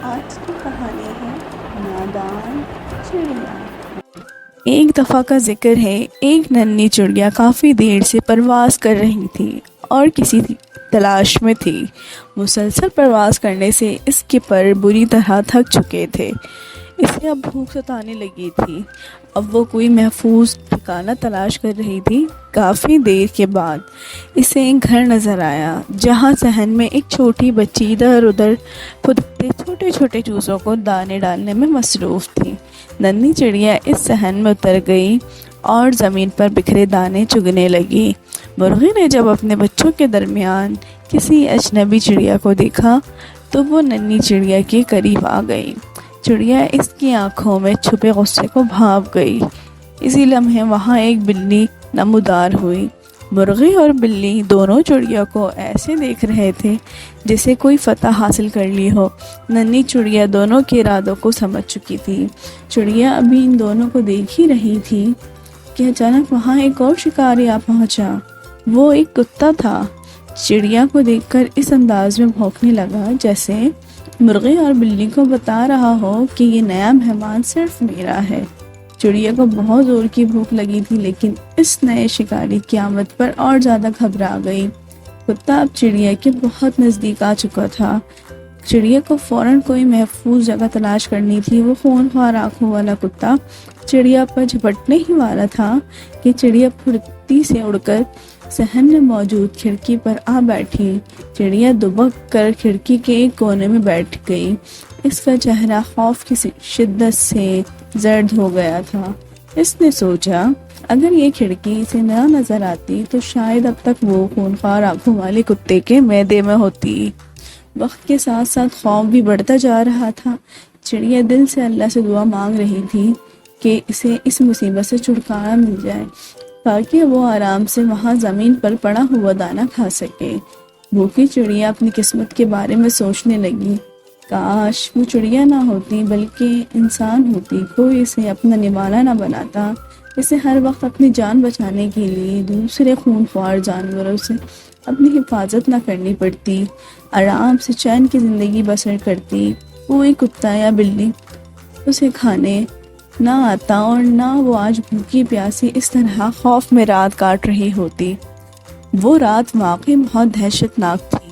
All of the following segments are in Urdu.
آج کی کہانی ہے نادان چڑیا۔ ایک دفعہ کا ذکر ہے، ایک ننھی چڑیا کافی دیر سے پرواز کر رہی تھی اور کسی تلاش میں تھی۔ مسلسل پرواز کرنے سے اس کے پر بری طرح تھک چکے تھے۔ اسے اب بھوک ستانے لگی تھی۔ اب وہ کوئی محفوظ ٹھکانہ تلاش کر رہی تھی۔ کافی دیر کے بعد اسے ایک گھر نظر آیا جہاں صحن میں ایک چھوٹی بچی ادھر ادھر پھدکتے چھوٹے چھوٹے چوزوں کو دانے ڈالنے میں مصروف تھی۔ ننھی چڑیا اس صحن میں اتر گئی اور زمین پر بکھرے دانے چگنے لگی۔ مرغی نے جب اپنے بچوں کے درمیان کسی اجنبی چڑیا کو دیکھا تو وہ ننھی چڑیا کے قریب آ گئی۔ چڑیا اس کی آنکھوں میں چھپے غصے کو بھانپ گئی۔ اسی لمحے وہاں ایک بلی نمودار ہوئی۔ مرغی اور بلی دونوں چڑیا کو ایسے دیکھ رہے تھے جیسے کوئی فتح حاصل کر لی ہو۔ ننھی چڑیا دونوں کے ارادوں کو سمجھ چکی تھی۔ چڑیا ابھی ان دونوں کو دیکھ ہی رہی تھی کہ اچانک وہاں ایک اور شکاری آ پہنچا۔ وہ ایک کتا تھا۔ چڑیا کو دیکھ کر اس انداز میں بھونکنے لگا جیسے مرغی اور بلی کو بتا رہا ہو کہ یہ نیا مہمان صرف میرا ہے۔ چڑیا کو بہت زور کی بھوک لگی تھی لیکن اس نئے شکاری کی آمد پر اور زیادہ گھبرا گئی۔ کتا اب چڑیا کے بہت نزدیک آ چکا تھا۔ چڑیا کو فوراً کوئی محفوظ جگہ تلاش کرنی تھی۔ وہ خونخوار آنکھوں والا کتا چڑیا پر جھپٹنے ہی والا تھا کہ چڑیا پھرتی سے اڑ کر صحن میں موجود کھڑکی پر آ بیٹھی۔ چڑیا دبک کر کھڑکی کے ایک کونے میں بیٹھ گئی۔ اس کا چہرہ خوف کی شدت سے زرد ہو گیا تھا۔ اس نے سوچا اگر یہ کھڑکی اسے نہ نظر آتی تو شاید اب تک وہ خونخوار آنکھوں والے کتے کے معدے میں ہوتی۔ وقت کے ساتھ ساتھ خوف بھی بڑھتا جا رہا تھا۔ چڑیا دل سے اللہ سے دعا مانگ رہی تھی کہ اسے اس مصیبت سے چھٹکارا مل جائے تاکہ وہ آرام سے وہاں زمین پر پڑا ہوا دانہ کھا سکے۔ بھوکی چڑیا اپنی قسمت کے بارے میں سوچنے لگی۔ کاش وہ چڑیا نہ ہوتی بلکہ انسان ہوتی، کوئی اسے اپنا نوالا نہ بناتا، اسے ہر وقت اپنی جان بچانے کے لیے دوسرے خونخوار جانوروں سے اپنی حفاظت نہ کرنی پڑتی، آرام سے چین کی زندگی بسر کرتی۔ کوئی کتا یا بلی اسے کھانے نہ آتا اور نہ وہ آج بھوکی پیاسی اس طرح خوف میں رات کاٹ رہی ہوتی۔ وہ رات واقعی بہت دہشت ناک تھی۔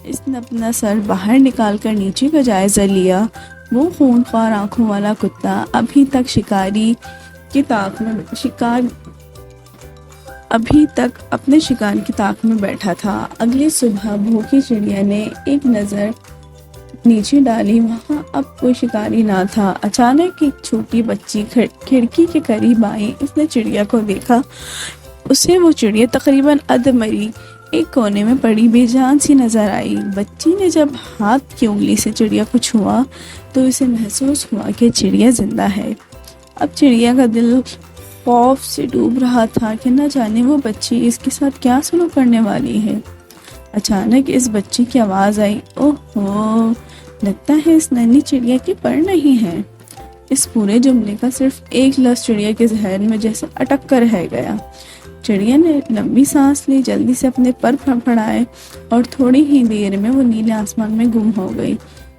اس نے اپنا سر باہر نکال کر نیچے کا جائزہ لیا۔ وہ خونخوار آنکھوں والا کتا ابھی تک اپنے شکار کی طاق میں بیٹھا تھا۔ اگلی صبح بھوکی چڑیا نے ایک نظر نیچے ڈالی، وہاں اب کوئی شکاری نہ تھا۔ اچانک ایک چھوٹی بچی کھڑکی کے قریب آئی۔ اس نے چڑیا کو دیکھا۔ اسے وہ چڑیا تقریباً ادمری ایک کونے میں پڑی بے جان سی نظر آئی۔ بچی نے جب ہاتھ کی انگلی سے چڑیا کو چھوا تو اسے محسوس ہوا کہ چڑیا زندہ ہے۔ اب چڑیا کا دل خوف سے ڈوب رہا تھا کہ نہ جانے وہ بچی اس کے ساتھ کیا سلوک کرنے والی ہے۔ اچانک اس بچی کی آواز آئی، اوہو، لگتا ہے اس ننھی چڑیا کے پر نہیں ہے۔ اس پورے جملے کا صرف ایک لفظ چڑیا کے ذہن میں جیسے اٹک کر رہ گیا۔ چڑیا نے لمبی سانس لی، جلدی سے اپنے پر پھڑپھڑائے اور تھوڑی ہی دیر میں وہ نیلے آسمان میں گم ہو گئی۔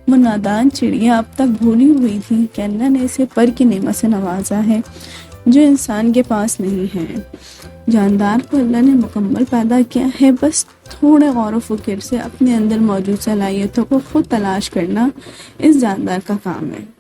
وہ نادان چڑیا اب تک بھولی ہوئی تھی کہ اللہ نے اسے پر کی نعمت سے نوازا ہے جو انسان کے پاس نہیں ہے۔ جاندار کو اللہ نے مکمل پیدا کیا ہے، بس تھوڑے غور و فکر سے اپنے اندر موجود صلاحیتوں کو خود تلاش کرنا اس جاندار کا کام ہے۔